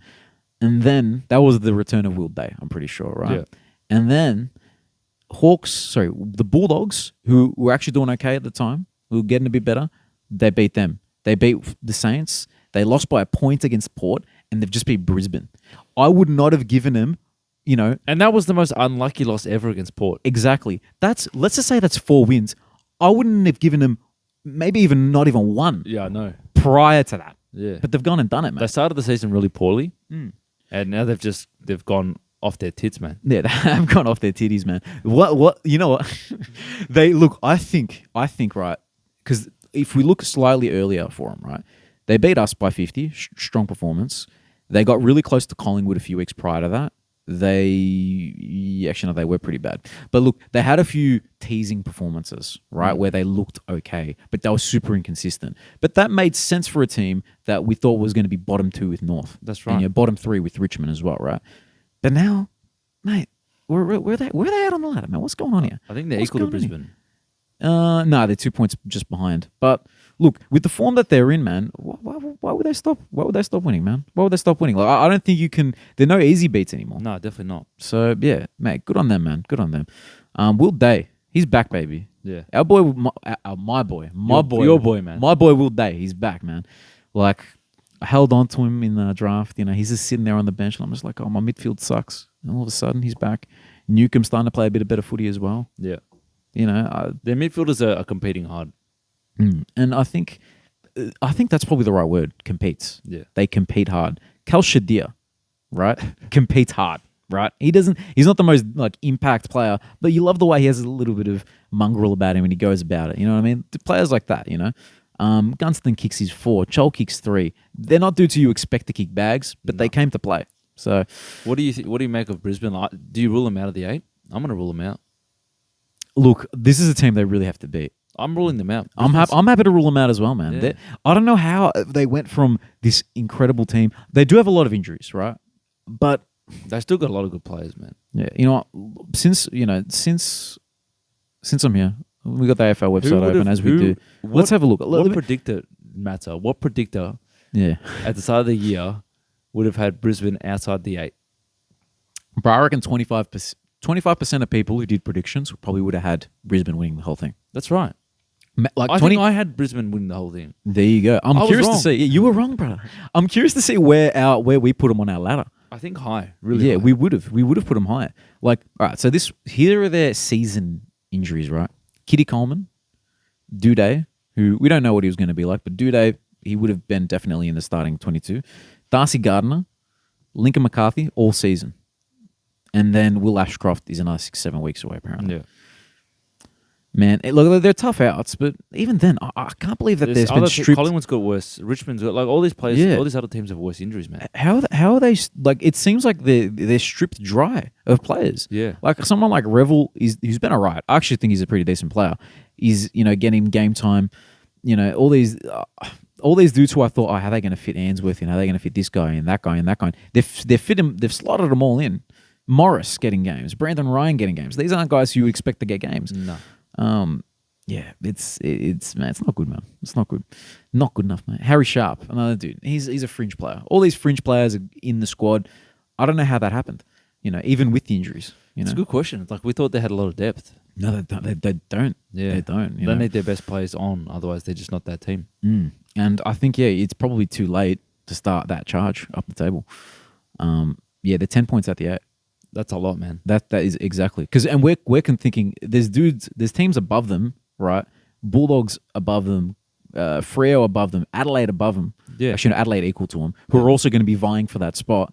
And then that was the return of Will Day, I'm pretty sure, right? Yeah. And then the Bulldogs, who were actually doing okay at the time, who were getting a bit better, they beat them. They beat the Saints. They lost by a point against Port, and they've just beat Brisbane. I would not have given them, And that was the most unlucky loss ever against Port. exactly. Let's just say that's 4 wins. I wouldn't have given them maybe not even 1 Yeah, I know. prior to that. Yeah. But they've gone and done it, They man. started the season really poorly, and now they've gone off their tits, man. Yeah, they have gone off their titties, man. What? You know what? I think, right? Because if we look slightly earlier for them, right? They beat us by 50, strong performance. They got really close to Collingwood a few weeks prior to that. They were pretty bad. But look, they had a few teasing performances, right, where they looked okay, but they were super inconsistent. But that made sense for a team that we thought was going to be bottom 2 with North. That's And, right. bottom 3 with Richmond as well, right? But now, mate, where are they at on the ladder, man? What's going on here? I think they're What's equal to going on here? Brisbane. No, they're 2 points just behind. But look, with the form that they're in, man, why would they stop? Why would they stop winning, man? Why would they stop winning? Like, I don't think you can. There are no easy beats anymore. No, definitely not. So yeah, mate, good on them, man. Good on them. Will Day, He's back, baby. Yeah. Our boy, my boy, Your boy, man. my boy Will Day. He's back, man. Like, I held on to him in the draft. You know, he's just sitting there on the bench, and I'm just like, oh, my midfield sucks. And all of a sudden, he's back. Newcomb's starting to play a bit of better footy as well. Yeah. You know, Their midfielders are competing hard. and I think that's probably the right word. Competes. Yeah. They compete hard. Cal Shadir, right, competes hard. Right, he's not the most like impact player, but you love the way he has a little bit of mongrel about him when he goes about it. You know what I mean? The players like that, you know. Gunston kicks his 4, Chol kicks 3. They're not dudes who you expect to kick bags, but they came to play. So, what do you make of Brisbane? Like, do you rule them out of the 8? I'm going to rule them out. look, this is a team they really have to beat. I'm ruling them out. I'm happy to rule them out as well, man. Yeah. I don't know how they went from this incredible team. They do have a lot of injuries, right? But They still got a lot of good players, man. yeah, you know what? Since I'm here, we got the AFL website open as we do. Let's have a look. What predictor, Matter? What predictor Yeah, at the start of the year would have had Brisbane outside the 8? but I reckon 25% of people who did predictions probably would have had Brisbane winning the whole thing. That's right. Like I 20. think I had Brisbane win the whole thing. There you go. I'm I was curious to wrong. see. Yeah, you were wrong, brother. I'm curious to see where we put them on our ladder. I think high. Really Yeah, high. we would have put them higher. Like, all right. So here are their season injuries, right? Kitty Coleman, Duday, who we don't know what he was going to be like, but Duday, he would have been definitely in the starting 22. Darcy Gardner, Lincoln McCarthy, all season. And then Will Ashcroft is another 6-7 weeks away, apparently. Yeah. Man, look, they're tough outs, but even then, I can't believe that there's been other stripped. Collingwood's got worse. Richmond's got all these players. Yeah. All these other teams have worse injuries, man. How are they like? It seems like they're stripped dry of players. Yeah. Like someone like Revel who's been alright. I actually think he's a pretty decent player. He's getting game time. You know, all these dudes who I thought, how are they going to fit Ainsworth in? How are they going to fit this guy and that guy and that guy? They've fit him. They've slotted them all in. Morris getting games. Brandon Ryan getting games. These aren't guys who you would expect to get games. No. Yeah, it's man, it's not good, man. It's not good. Not good enough, man. Harry Sharp, another dude. He's a fringe player. All these fringe players are in the squad. I don't know how that happened. Even with the injuries. It's a good question. It's like we thought they had a lot of depth. No, they don't. Yeah. They don't. They need their best players on, otherwise they're just not that team. And I think it's probably too late to start that charge up the table. They're 10 points at the 8. That's a lot, man. That is exactly and we're thinking there's teams above them, right? Bulldogs above them, Freo above them, Adelaide above them. Yeah. Actually, no, Adelaide equal to them, who are also going to be vying for that spot.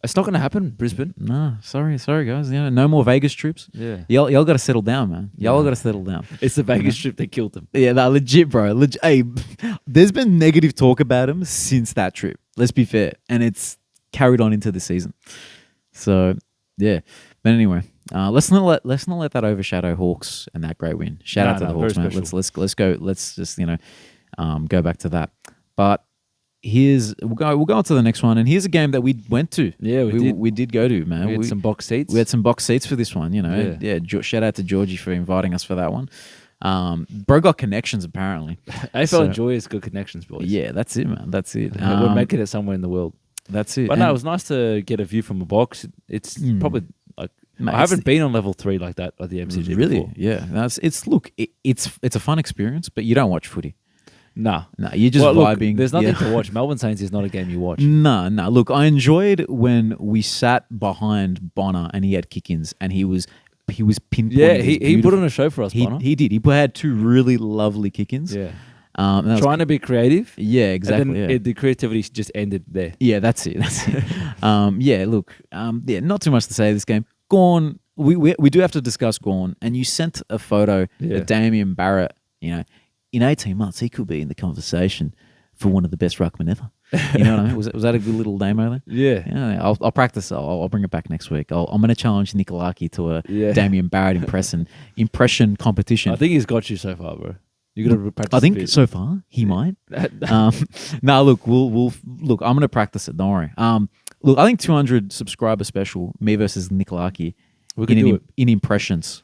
It's not going to happen, Brisbane. No, sorry, guys. No more Vegas trips. Yeah. Y'all got to settle down, man. Y'all got to settle down. It's the Vegas trip that killed them. Yeah, legit, bro. Hey, there's been negative talk about him since that trip. Let's be fair, and it's carried on into the season. So yeah, but anyway, let's not let that overshadow Hawks and that great win. Shout out to the Hawks, man. Let's go. Let's just go back to that. But we'll go on to the next one, and here's a game that we went to. Yeah, we did go to, man. We had some box seats. We had some box seats for this one. Shout out to Georgie for inviting us for that one. Bro got connections apparently. AFL Enjoy has good connections, boys. Yeah, that's it, man. That's it. We're making it somewhere in the world. That's it. But no, it was nice to get a view from a box. It's probably like Mate, I haven't been on level 3 like that at the MCG really before. Yeah. It's a fun experience, but you don't watch footy. Nah, you're just vibing. Look, there's nothing to watch. Melbourne Saints is not a game you watch. No. Look, I enjoyed when we sat behind Bonner and he had kick-ins and he was pinpointing. Yeah, he put on a show for us, Bonner. He did. He had 2 really lovely kick-ins. Yeah. Trying to be creative. Yeah, exactly. And then the creativity just ended there. Yeah, that's it. Not too much to say this game. Gorn, we do have to discuss Gorn, and you sent a photo of Damien Barrett. In 18 months, he could be in the conversation for one of the best ruckmen ever. You know what I mean? Was that a good little demo there? Yeah. I'll practice. I'll bring it back next week. I'm going to challenge Nikolaki to a Damien Barrett impression competition. I think he's got you so far, bro. You got to practice. I think so far he might. Look, we'll look. I'm gonna practice it. Don't worry. Look, I think 200 subscriber special, me versus Nikolaki, we can do it in impressions.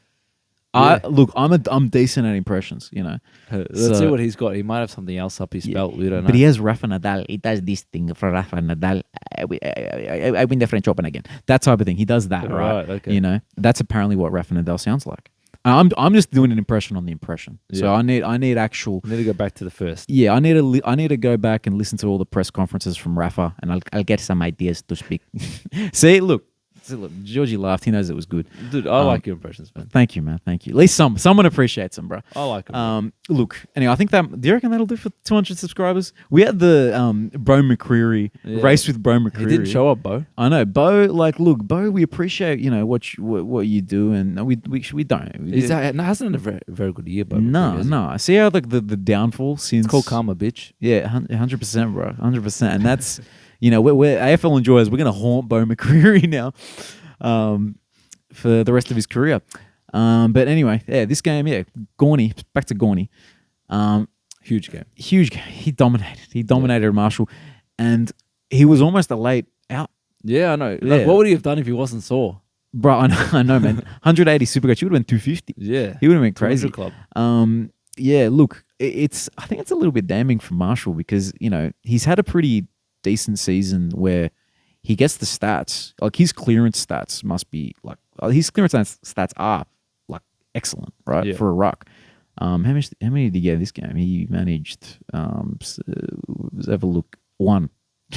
Yeah. I'm decent at impressions. Let's see what he's got. He might have something else up his belt. We don't know. But he has Rafa Nadal. He does this thing for Rafa Nadal. I win the French Open again. That type of thing. He does that, right? Okay. That's apparently what Rafa Nadal sounds like. I'm just doing an impression on the impression. So Yeah. I need actual. I need to go back to the first. Yeah, I need to go back and listen to all the press conferences from Rafa, and I'll get some ideas to speak. See, look, Georgie laughed. He knows it was good. Dude, I like your impressions, man. Thank you, man. Thank you. At least someone appreciates them, bro. I like them. Look, anyway, I think that. Do you reckon that'll do for 200 subscribers? We had the Bro McCreary race with Bro McCreary. He didn't show up, Bo. I know, Bo. Like, look, Bo, we appreciate what you do, and we don't. Hasn't a very, very good year, Bo. No. I see how like the downfall since It's called karma, bitch. Yeah, 100%, bro, 100%, and that's we're AFL enjoyers. We're gonna haunt Bo McCreary now, for the rest of his career. But anyway, yeah, this game, Gorney, back to Gorney. Huge game. He dominated Marshall, and he was almost a late out. Yeah, I know. Yeah. Like, what would he have done if he wasn't sore? Bro, I know, man. 180 Supercoach, he would have been 250. Yeah. He would have been crazy. 200 club. Yeah, look, I think it's a little bit damning for Marshall because, he's had a pretty decent season where he gets the stats. Like, his clearance stats must be, like, his clearance stats are, like, excellent, right? Yeah. For a ruck. How many did he get this game? He managed, let's have a look, 1.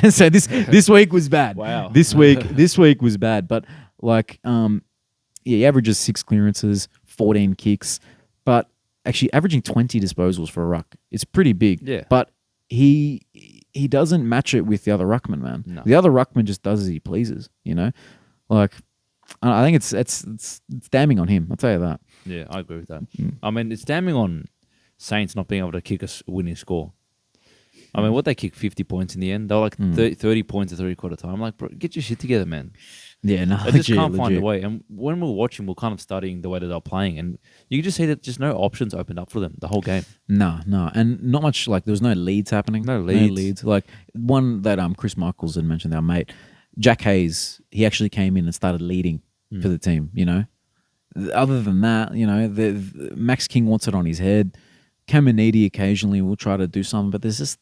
So this week was bad. Wow. This week was bad. But, like, he averages 6 clearances, 14 kicks, but actually averaging 20 disposals for a ruck. It's pretty big. Yeah. But he doesn't match it with the other ruckman, man. No. The other ruckman just does as he pleases, Like, I think it's damning on him. I'll tell you that. Yeah, I agree with that. I mean, it's damning on Saints not being able to kick a winning score. I mean, what they kicked 50 points in the end. They were like 30 points at 3/4 time. I'm like, bro, get your shit together, man. Yeah, no, They just can't find a way. And when we were watching, we are kind of studying the way that they're playing, and you can just see that just no options opened up for them the whole game. No, and not much. Like, there was no leads happening. No leads. Like, one that Chris Michaels had mentioned, our mate Jack Hayes. He actually came in and started leading for the team. Other than that, the Max King wants it on his head. Caminiti occasionally will try to do something, but there's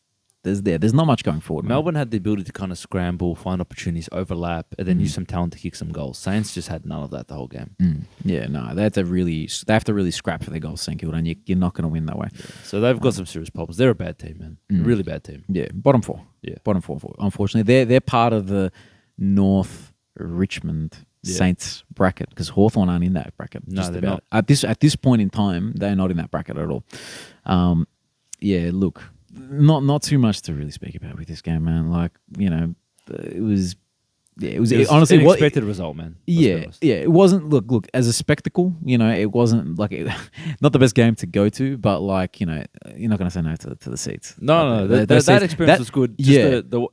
not much going forward. Melbourne had the ability to kind of scramble, find opportunities, overlap, and then use some talent to kick some goals. Saints just had none of that the whole game. Yeah, no, they have to really scrap for their goals, St Kilda, and you're not going to win that way. Yeah. So they've got some serious problems. They're a bad team, man. Really bad team. Yeah, bottom 4. Yeah, bottom 4. Unfortunately, they're part of the North Richmond Saints bracket because Hawthorn aren't in that bracket. No, they're not. At this point in time, they're not in that bracket at all. Yeah, look, not too much to really speak about with this game, man. Like, it was honestly an unexpected result, man. Yeah, it wasn't. Look, as a spectacle, it wasn't like not the best game to go to, but like, you're not going to say no to the seats. No, that experience was good. Just the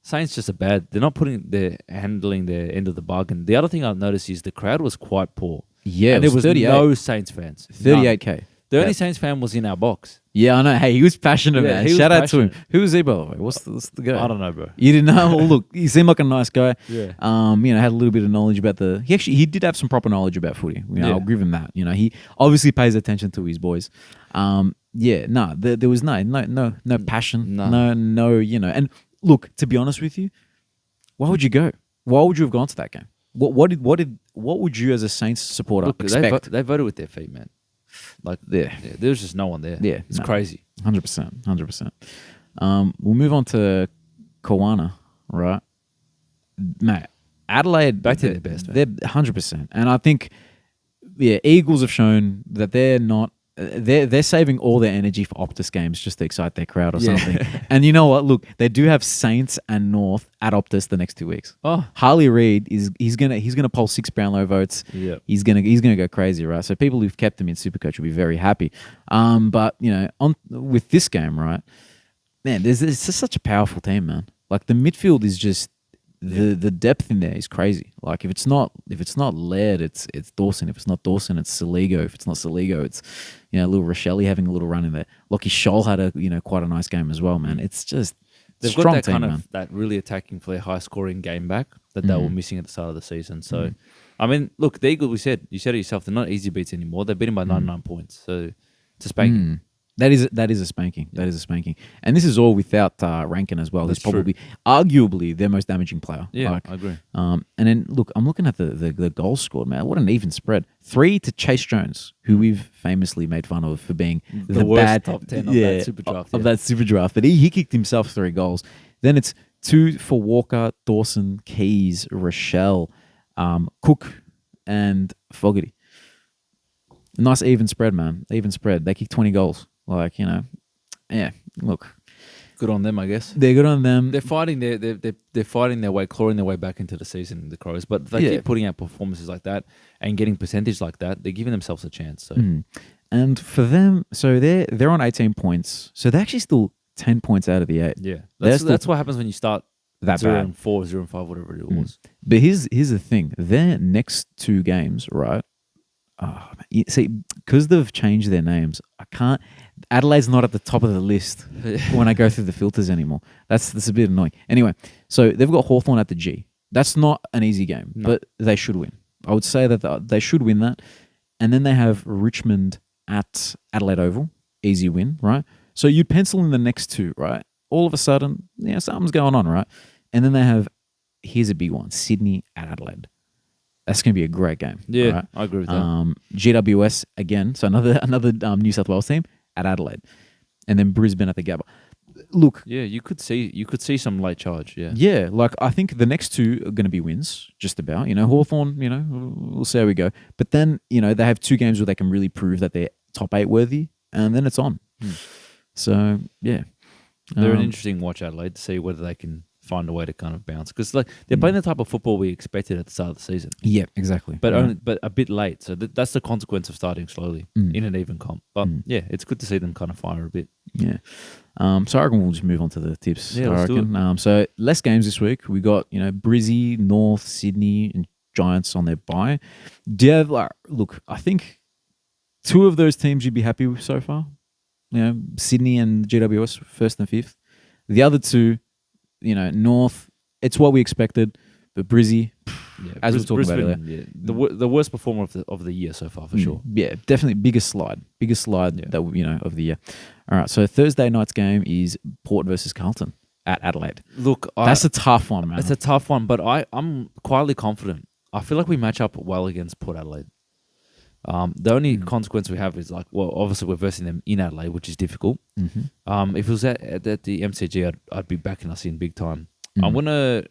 Saints just are bad. They're handling their end of the bargain. The other thing I've noticed is the crowd was quite poor. Yeah, and there was no Saints fans. 38K. The only Saints fan was in our box. Yeah, I know. Hey, he was passionate, Yeah, man. he was Shout out to passionate. him. Who was he, by the way? What's the guy? I don't know, bro. You didn't know? Well, look, he seemed like a nice guy. Yeah. Had a little bit of knowledge about he did have some proper knowledge about footy. I'll give him that. He obviously pays attention to his boys. There was no passion. No, and look, to be honest with you, why would you go? Why would you have gone to that game? What would you as a Saints supporter expect? They voted with their feet, man. Like, there was just no one there. Yeah, it's crazy. 100%. We'll move on to Kawana, right? Mate, Adelaide back to their best. They're 100%, and I think Eagles have shown that they're not. They're saving all their energy for Optus games just to excite their crowd or something. And you know what? Look, they do have Saints and North at Optus the next 2 weeks. Oh, Harley Reid he's gonna poll 6 Brownlow votes. Yeah, he's gonna go crazy, right? So people who've kept him in Supercoach will be very happy. But with this game, right, man, it's just such a powerful team, man. Like, the midfield is just. The depth in there is crazy. Like, if it's not Laird, it's Dawson. If it's not Dawson, it's Saligo. If it's not Saligo, it's little Rochelle having a little run in there. Lockie Scholl had a quite a nice game as well, man. It's just they've strong got that team, kind man. of that really attacking for their high scoring game back that they were missing at the start of the season. So, I mean, look, the Eagles. You said it yourself. They're not easy beats anymore. They beat them by 99 points. So, it's a spanking. That is a spanking. That is a spanking. And this is all without Rankin as well. That's He's probably arguably their most damaging player. Yeah, I agree. And then look, I'm looking at the goals scored, man. What an even spread. 3 to Chase Jones, who we've famously made fun of for being The worst bad top 10 of that super draft. Of that super draft. But he kicked himself 3 goals. Then it's 2 for Walker, Dawson, Keys, Rochelle, Cook, and Fogarty. Nice even spread, man. Even spread. They kicked 20 goals. Like, yeah. Look, Good on them, I guess. they're good on them. They're fighting they're fighting their way, clawing their way back into the season, the Crows. But if they keep putting out performances like that and getting percentage like that, they're giving themselves a chance. So And for them, so they're on 18 points. So they're actually still 10 points out of the 8. yeah, They're that's what happens when you start that 0 bad. and 4, 0 and 5, whatever it was. But here's the thing. Their next 2 games, right? Oh, man. See, because they've changed their names, I can't. Adelaide's not at the top of the list when I go through the filters anymore. That's a bit annoying. Anyway, so they've got Hawthorn at the G. That's not an easy game, but they should win. I would say that they should win that. And then they have Richmond at Adelaide Oval. Easy win, right? So you'd pencil in the next 2, right? All of a sudden, something's going on, right? And then they have, here's a big one, Sydney at Adelaide. That's going to be a great game. Yeah, right? I agree with that. GWS again, so another New South Wales team at Adelaide, and then Brisbane at the Gabba. Look, Yeah, you could see some late charge. Yeah, yeah, like I think the next 2 are going to be wins, just about. Hawthorn, we'll see how we go. But then, they have 2 games where they can really prove that they're top 8 worthy, and then it's on. So, yeah. they're an interesting watch, Adelaide, to see whether they can find a way to kind of bounce, because like they're playing the type of football we expected at the start of the season. Yeah, exactly. But Yeah. but a bit late. So that's the consequence of starting slowly in an even comp. But yeah, it's good to see them kind of fire a bit. Yeah. So I reckon we'll just move on to the tips. Yeah, I let's do reckon. So less games this week. We got, Brizzy, North, Sydney, and Giants on their bye. Do you have, look, I think 2 of those teams you'd be happy with so far. Sydney and GWS, 1st and 5th. The other 2, North, it's what we expected, but Brizzy, Yeah, as we were talking about earlier. yeah, the worst performer of the year so far for sure. Yeah, definitely biggest slide that of the year. All right, so Thursday night's game is Port versus Carlton at Adelaide. Look, That's a tough one, man. it's a tough one, but I'm quietly confident. I feel like we match up well against Port Adelaide. The only consequence we have is obviously we're versing them in Adelaide, which is difficult. If it was at the MCG, I'd be backing us in big time. I'm gonna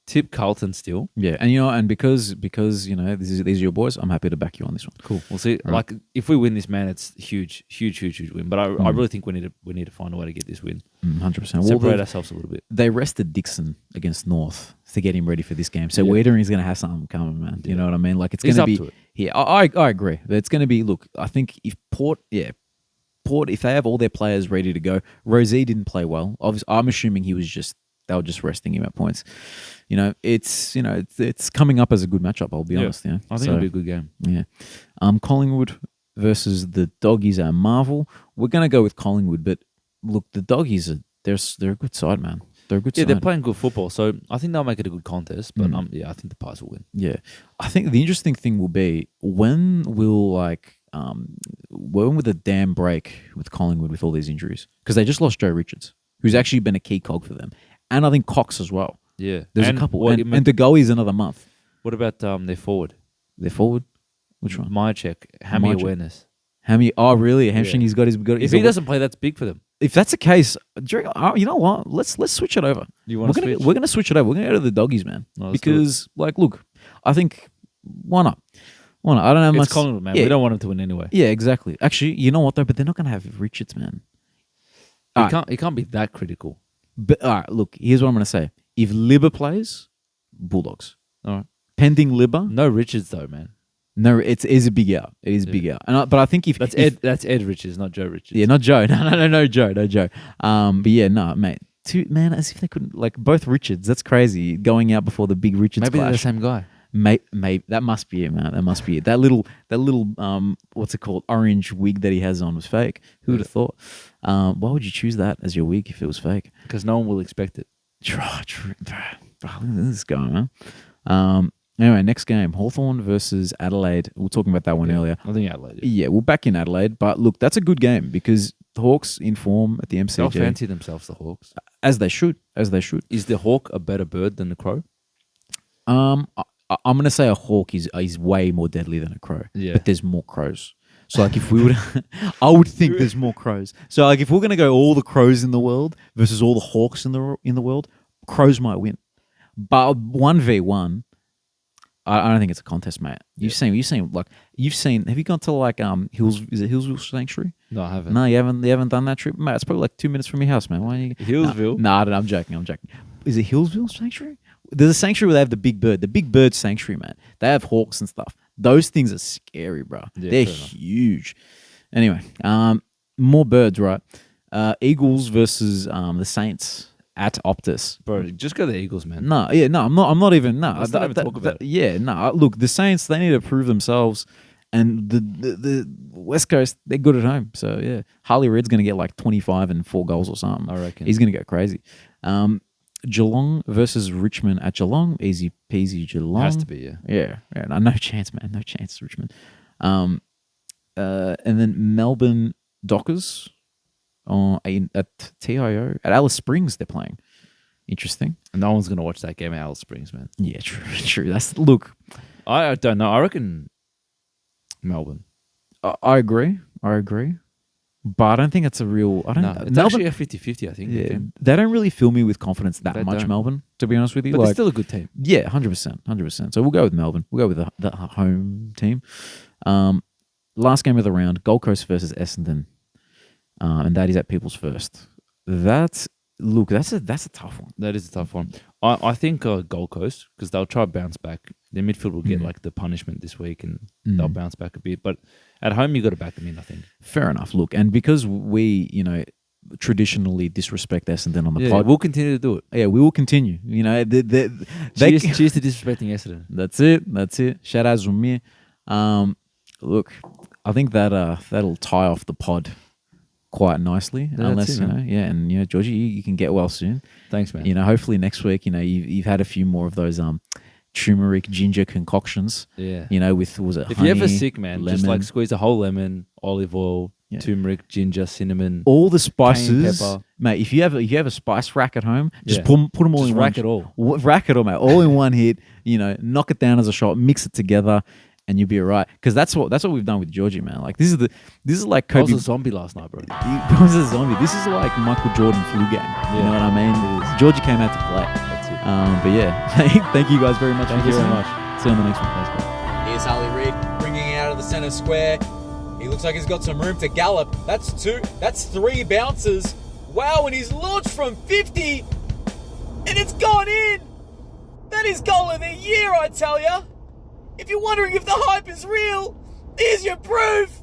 tip Carlton still. Yeah, and because these are your boys, I'm happy to back you on this one. Cool. We'll see. Right. Like if we win this, man, it's huge win. But I really think we need to find a way to get this win. 100%. Separate ourselves a little bit. They rested Dixon against North to get him ready for this game. So Yeah. Wiedering is going to have something coming, man. You know what I mean? Like it's going He's to up be. to it. Yeah, I agree. But it's going to be. Look, I think if Port, if they have all their players ready to go, Rosé didn't play well. Obviously, I'm assuming they were just resting him at points. It's coming up as a good matchup. I'll be honest. Yeah, I think it'll be a good game. Yeah. Collingwood versus the Doggies at Marvel. We're going to go with Collingwood, but look, the Doggies they're a good side, man. They're a good Yeah, side. they're playing good football, so I think they'll make it a good contest. But I think the Pies will win. Yeah. I think the interesting thing will be when will the dam break with Collingwood with all these injuries? Because they just lost Joe Richards, who's actually been a key cog for them. And I think Cox as well. Yeah, There's a couple. And De Goey is another month. What about their forward? Their forward? Which one? Myercheck, hammy Myercheck. awareness. Oh, really? A hamstring? Yeah. He's got his. If he doesn't play, that's big for them. If that's the case, you know what? Let's switch it over. You want to switch? We're gonna switch it over. We're gonna go to the Doggies, man. No, let's do it. Because look, I think why not? Why not? I don't know much. It's Collingwood, man. Yeah. We don't want them to win anyway. Yeah, exactly. Actually, you know what though? But they're not gonna have Richards, man. He can't be that critical. But all right, look. Here's what I'm gonna say. If Libba plays, Bulldogs. All right. Pending Libba, No Richards though, man. no, it is a big out. It is a big out. But I think if That's Ed Richards, not Joe Richards. Yeah, not Joe. No, Joe. But yeah, no, mate. As if they couldn't both Richards. That's crazy. Going out before the big Richards Maybe they're the clash. same guy. Mate, that must be it, man. That must be it. That little what's it called? Orange wig that he has on was fake. Who would have thought? Why would you choose that as your wig if it was fake? Because no one will expect it. True. Bro, look at this guy, man. Anyway, next game, Hawthorn versus Adelaide. We were talking about that one earlier. I think Adelaide. Yeah, we're back in Adelaide, but look, that's a good game because the Hawks in form at the They'll MCG, fancy themselves, the Hawks. as they should. Is the Hawk a better bird than the Crow? I'm gonna say a hawk is way more deadly than a crow. Yeah. But there's more crows. So like if we would, I would think there's more crows. So like if we're gonna go all the crows in the world versus all the hawks in the world, crows might win. But 1v1, I don't think it's a contest, mate. You've seen. Have you gone to like Hills? Is it Hillsville Sanctuary? No, I haven't. No, you haven't done that trip, mate. It's probably like 2 minutes from your house, man. Why are you? Hillsville? Nah, I'm joking. Is it Hillsville Sanctuary? There's a sanctuary where they have the big bird. The big bird sanctuary, man. They have hawks and stuff. Those things are scary, bro. Yeah, They're fair enough. huge. Anyway, more birds, right? Eagles versus the Saints at Optus. Bro, just go the Eagles, man. No, I'm not even. No, Let's not even talk about it. Yeah, no. Look, the Saints, they need to prove themselves, and the West Coast, they're good at home. So yeah, Harley Reid's gonna get like 25 and 4 goals or something. I reckon. He's gonna go crazy. Geelong versus Richmond at Geelong, easy peasy Geelong. Has to be, yeah. Yeah. No chance, man. No chance, Richmond. And then Melbourne Dockers at TIO at Alice Springs. They're playing. Interesting. No one's going to watch that game at Alice Springs, man. Yeah, true. Look. I don't know. I reckon Melbourne. I agree. But I don't think it's a real. I don't. No, it's Melbourne, actually a 50-50, I think. yeah, they don't really fill me with confidence that They much. don't. Melbourne, to be honest with you, But they're still a good team. yeah, 100%. So we'll go with Melbourne. We'll go with the home team. Last game of the round: Gold Coast versus Essendon, and that is at People's First. That's a tough one. That is a tough one. I think Gold Coast, because they'll try to bounce back. Their midfield will get like the punishment this week and they'll bounce back a bit. But at home, you got to back them in, I think. Fair enough. Look, and because we, traditionally disrespect Essendon on the pod, we'll continue to do it. yeah, we will continue. Cheers to disrespecting Essendon. That's it. Shout out Zumir. Look, I think that'll tie off the pod quite nicely. Yeah, unless that's it, man. and Georgie, you can get well soon. Thanks, man. Hopefully next week, you've had a few more of those turmeric ginger concoctions. Yeah. With was it If honey, you're ever sick, man, just lemon, like squeeze a whole lemon, olive oil, Yeah. turmeric, ginger, cinnamon. all the spices, pepper. mate. If you have a spice rack at home, just Yeah. put them all Just in rack one. it all. Rack it all, mate. All in one hit. Knock it down as a shot, mix it together, and you'll be all right. Because that's what we've done with Georgie, man. Like this is like I was Kobe. a zombie last night, bro. He was a zombie. This is like Michael Jordan flu game. You know what I mean? It is. Georgie came out to play. That's it. But yeah, thank you guys very much. Thank for you very listening. much. See you on the next one. Thanks, guys. Here's Harley Reid bringing it out of the centre square. He looks like he's got some room to gallop. That's 3 bounces. Wow, and he's launched from 50. And it's gone in. That is goal of the year, I tell ya. If you're wondering if the hype is real, here's your proof.